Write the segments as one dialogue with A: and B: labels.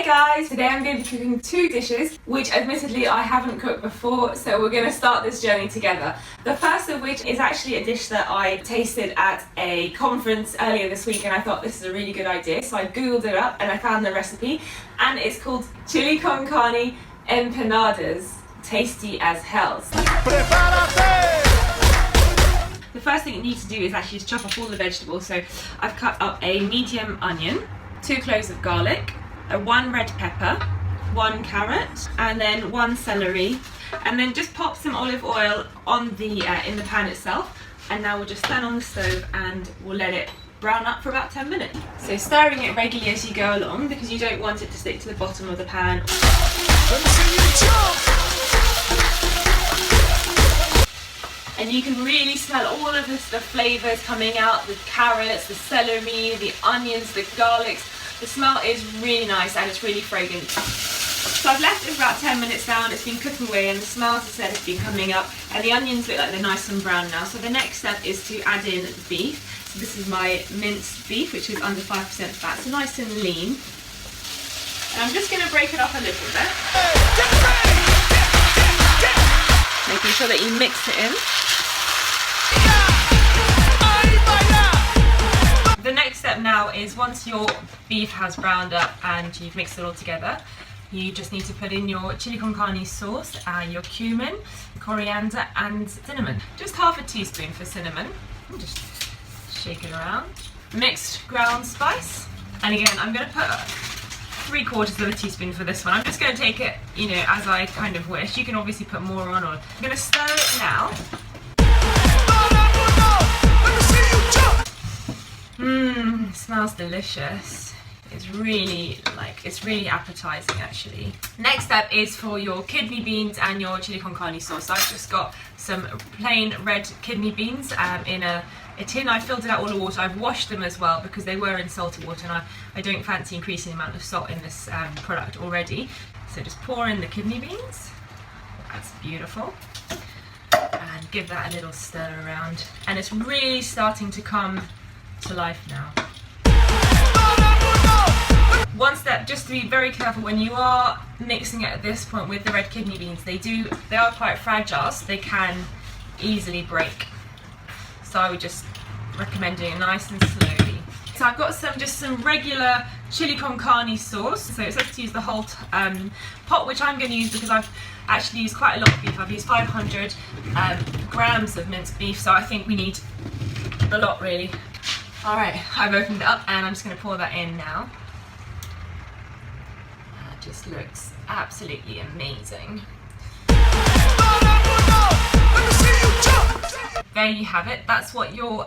A: guys! Today I'm going to be cooking two dishes which admittedly I haven't cooked before, so we're going to start this journey together. The first of which is actually a dish that I tasted at a conference earlier this week and I thought this is a really good idea, so I googled it up and I found the recipe, and it's called Chilli Con Carne Empanadas. Tasty as hell. The first thing you need to do is actually to chop off all the vegetables. So I've cut up a medium onion, 2 cloves of garlic, 1 red pepper, 1 carrot, and then 1 celery, and then just pop some olive oil on the in the pan itself. And now we'll just turn on the stove and we'll let it brown up for about 10 minutes. So stirring it regularly as you go along because you don't want it to stick to the bottom of the pan. And you can really smell all of the flavours coming out, the carrots, the celery, the onions, the garlics. The smell is really nice and it's really fragrant. So I've left it for about 10 minutes now and it's been cooking away, and the smell, as I said, has been coming up, and the onions look like they're nice and brown now. So the next step is to add in the beef. So this is my minced beef, which is under 5% fat, so nice and lean. And I'm just going to break it up a little bit. Making sure that you mix it in. The next step now is, once your beef has browned up and you've mixed it all together, you just need to put in your chili con carne sauce, your cumin, coriander and cinnamon. Just half a teaspoon for cinnamon. Just shake it around. Mixed ground spice. And again, I'm going to put 3/4 of a teaspoon for this one. I'm just going to take it, as I kind of wish. You can obviously put more on, or I'm going to stir it now. Smells delicious. It's really appetizing actually. Next step is for your kidney beans and your chili con carne sauce. So I've just got some plain red kidney beans in a tin. I filled it out all the water. I've washed them as well because they were in salty water, and I don't fancy increasing the amount of salt in this product already. So just pour in the kidney beans. That's beautiful. And give that a little stir around. And it's really starting to come to life now. One step, just to be very careful when you are mixing it at this point with the red kidney beans, they are quite fragile, so they can easily break. So I would just recommend doing it nice and slowly. So I've got some regular chili con carne sauce. So it's up to use the whole pot, which I'm going to use because I've actually used quite a lot of beef. I've used 500 grams of minced beef, so I think we need a lot really. Alright, I've opened it up and I'm just going to pour that in now. That just looks absolutely amazing. There you have it. That's what your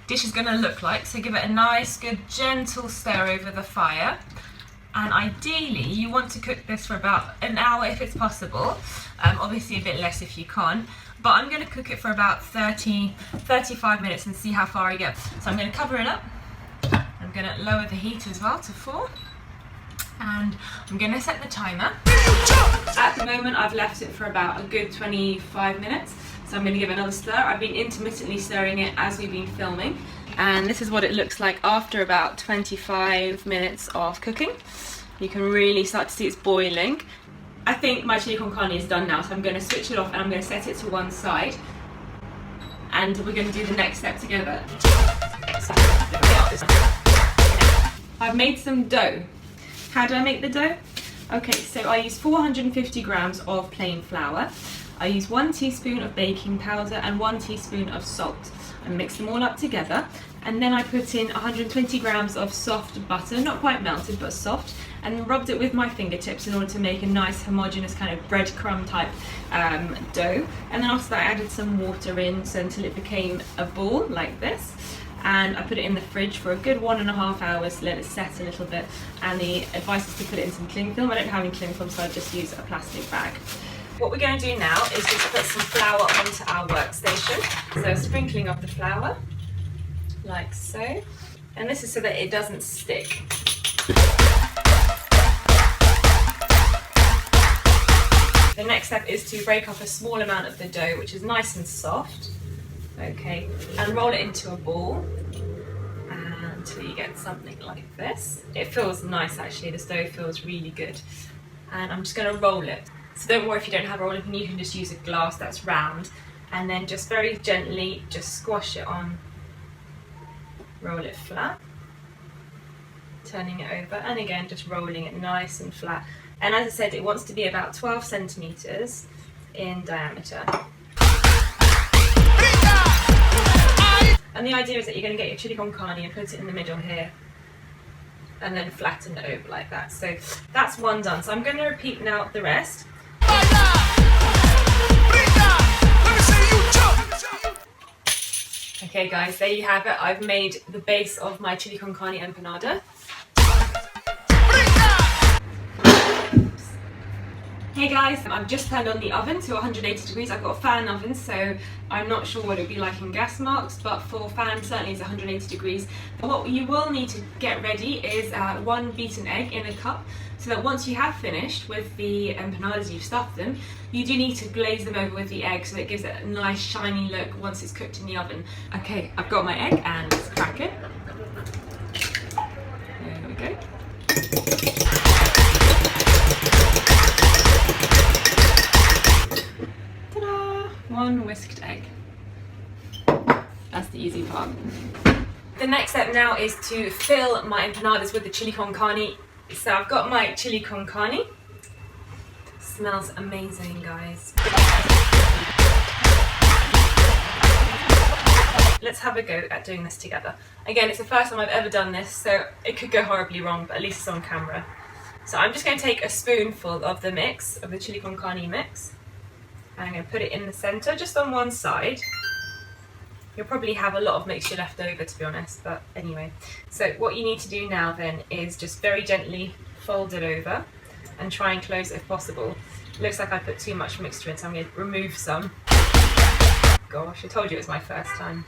A: dish is going to look like. So give it a nice, good, gentle stir over the fire. And ideally, you want to cook this for about an hour if it's possible. Obviously a bit less if you can't. But I'm going to cook it for about 35 minutes and see how far I get. So I'm going to cover it up. I'm going to lower the heat as well to 4. And I'm going to set the timer. At the moment, I've left it for about a good 25 minutes. So I'm going to give it another stir. I've been intermittently stirring it as we've been filming. And this is what it looks like after about 25 minutes of cooking. You can really start to see it's boiling. I think my chili con carne is done now, so I'm going to switch it off and I'm going to set it to one side. And we're going to do the next step together. I've made some dough. How do I make the dough? Okay, so I use 450 grams of plain flour. I use 1 teaspoon of baking powder and 1 teaspoon of salt. I mix them all up together, and then I put in 120 grams of soft butter, not quite melted but soft, and rubbed it with my fingertips in order to make a nice homogeneous kind of breadcrumb type dough. And then after that I added some water in until it became a ball like this. And I put it in the fridge for a good 1.5 hours to let it set a little bit. And the advice is to put it in some cling film. I don't have any cling film, so I just use a plastic bag. What we're going to do now is just put some flour onto our workstation. So sprinkling of the flour, like so. And this is so that it doesn't stick. The next step is to break up a small amount of the dough, which is nice and soft. Okay, and roll it into a ball until you get get something like this. It feels nice actually, the dough feels really good. And I'm just going to roll it. So don't worry if you don't have a rolling pin, you can just use a glass that's round. And then just very gently just squash it on, roll it flat, turning it over, and again just rolling it nice and flat. And as I said, it wants to be about 12 centimeters in diameter. And the idea is that you're going to get your chili con carne and put it in the middle here, and then flatten it over like that. So that's one done. So I'm going to repeat now the rest. Okay guys, there you have it. I've made the base of my chili con carne empanada. Hey guys, I've just turned on the oven to 180 degrees. I've got a fan oven, so I'm not sure what it would be like in gas marks, but for fan certainly it's 180 degrees. But what you will need to get ready is one beaten egg in a cup, so that once you have finished with the empanadas, you've stuffed them, you do need to glaze them over with the egg so it gives it a nice shiny look once it's cooked in the oven. Okay, I've got my egg and let's crack it. There we go. One whisked egg. That's the easy part. The next step now is to fill my empanadas with the chili con carne. So I've got my chili con carne. Smells amazing, guys. Let's have a go at doing this together. Again, it's the first time I've ever done this, so it could go horribly wrong, but at least it's on camera. So I'm just going to take a spoonful of the mix, of the chili con carne mix. I'm going to put it in the centre, just on one side. You'll probably have a lot of mixture left over, to be honest, but anyway. So what you need to do now then is just very gently fold it over and try and close it if possible. It looks like I put too much mixture in, so I'm going to remove some. Gosh, I told you it was my first time.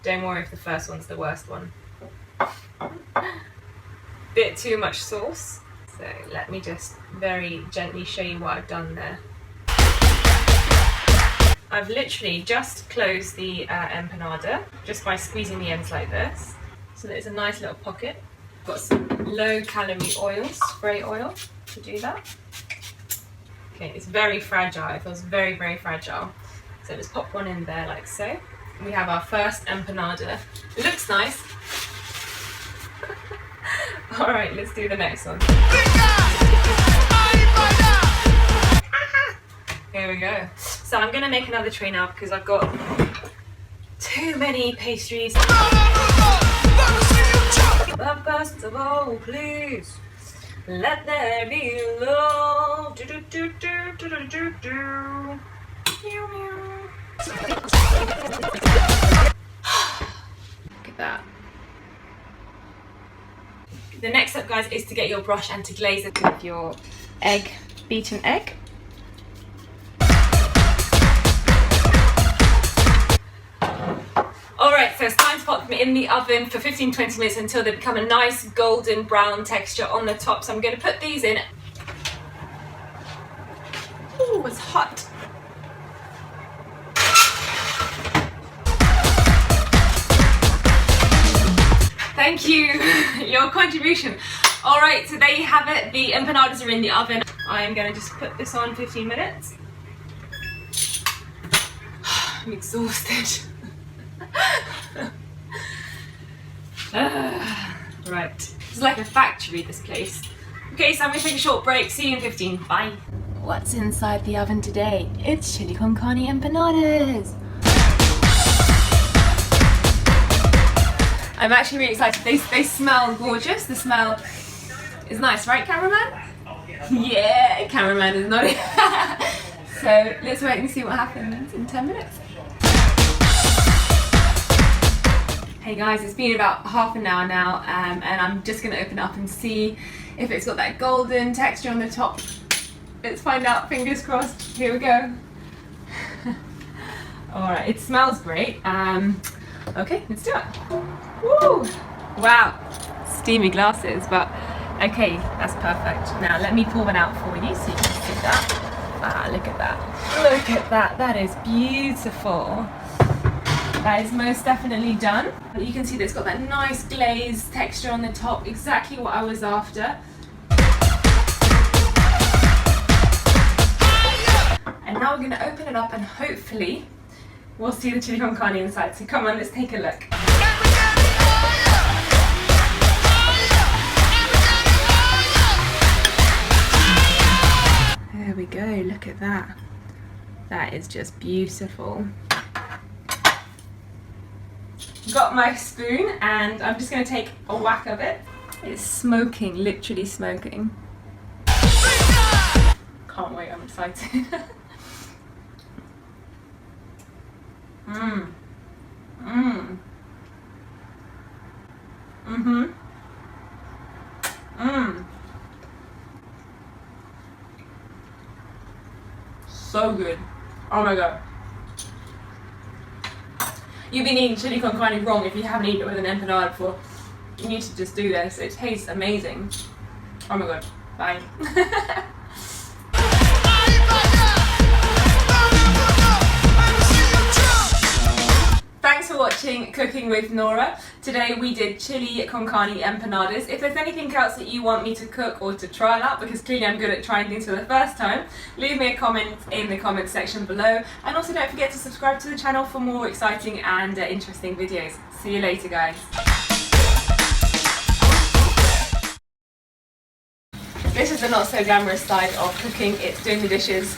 A: Don't worry if the first one's the worst one. Bit too much sauce. So let me just very gently show you what I've done there. I've literally just closed the empanada just by squeezing the ends like this. So there's a nice little pocket. Got some low calorie oil, spray oil to do that. Okay, it's very fragile, it feels very, very fragile. So just pop one in there like so. We have our first empanada. It looks nice. Alright, let's do the next one. Here we go. So I'm going to make another tray now because I've got too many pastries. But first of all, please, let there be love. Do, do, do, do, do, do, do, do. Meow, meow. Look at that. The next step, guys, is to get your brush and to glaze it with your egg, beaten egg. Alright, so it's time to pop them in the oven for 15-20 minutes until they become a nice golden brown texture on the top. So I'm going to put these in. Ooh, it's hot. Thank you, your contribution. All right, so there you have it. The empanadas are in the oven. I am going to just put this on 15 minutes. I'm exhausted. Right, it's like a factory, this place. Okay, so I'm going to take a short break. See you in 15. Bye. What's inside the oven today? It's chili con carne empanadas. I'm actually really excited. They smell gorgeous. The smell is nice, right, cameraman? Yeah, cameraman is nodding. So let's wait and see what happens in 10 minutes. Hey guys, it's been about half an hour now, and I'm just going to open it up and see if it's got that golden texture on the top. Let's find out, fingers crossed. Here we go. Alright, it smells great. Okay, let's do it. Woo! Wow, steamy glasses, but okay, that's perfect. Now let me pour one out for you so you can see that. Ah, look at that. Look at that, that is beautiful. That is most definitely done. You can see that it's got that nice glazed texture on the top, exactly what I was after. And now we're going to open it up and hopefully we'll see the chili con carne inside. So come on, let's take a look. There we go, look at that. That is just beautiful. Got my spoon and I'm just going to take a whack of it. It's smoking, literally smoking. Can't wait, I'm excited. Mmm. Mmm. Mm-hmm. Mmm. So good. Oh my god. You've been eating chili con carne wrong if you haven't eaten it with an empanada before. You need to just do this. It tastes amazing. Oh my god. Bye. Thanks for watching Cooking with Nora. Today we did chili con carne empanadas. If there's anything else that you want me to cook or to try out, because clearly I'm good at trying things for the first time, leave me a comment in the comment section below. And also don't forget to subscribe to the channel for more exciting and interesting videos. See you later, guys. This is the not so glamorous side of cooking. It's doing the dishes.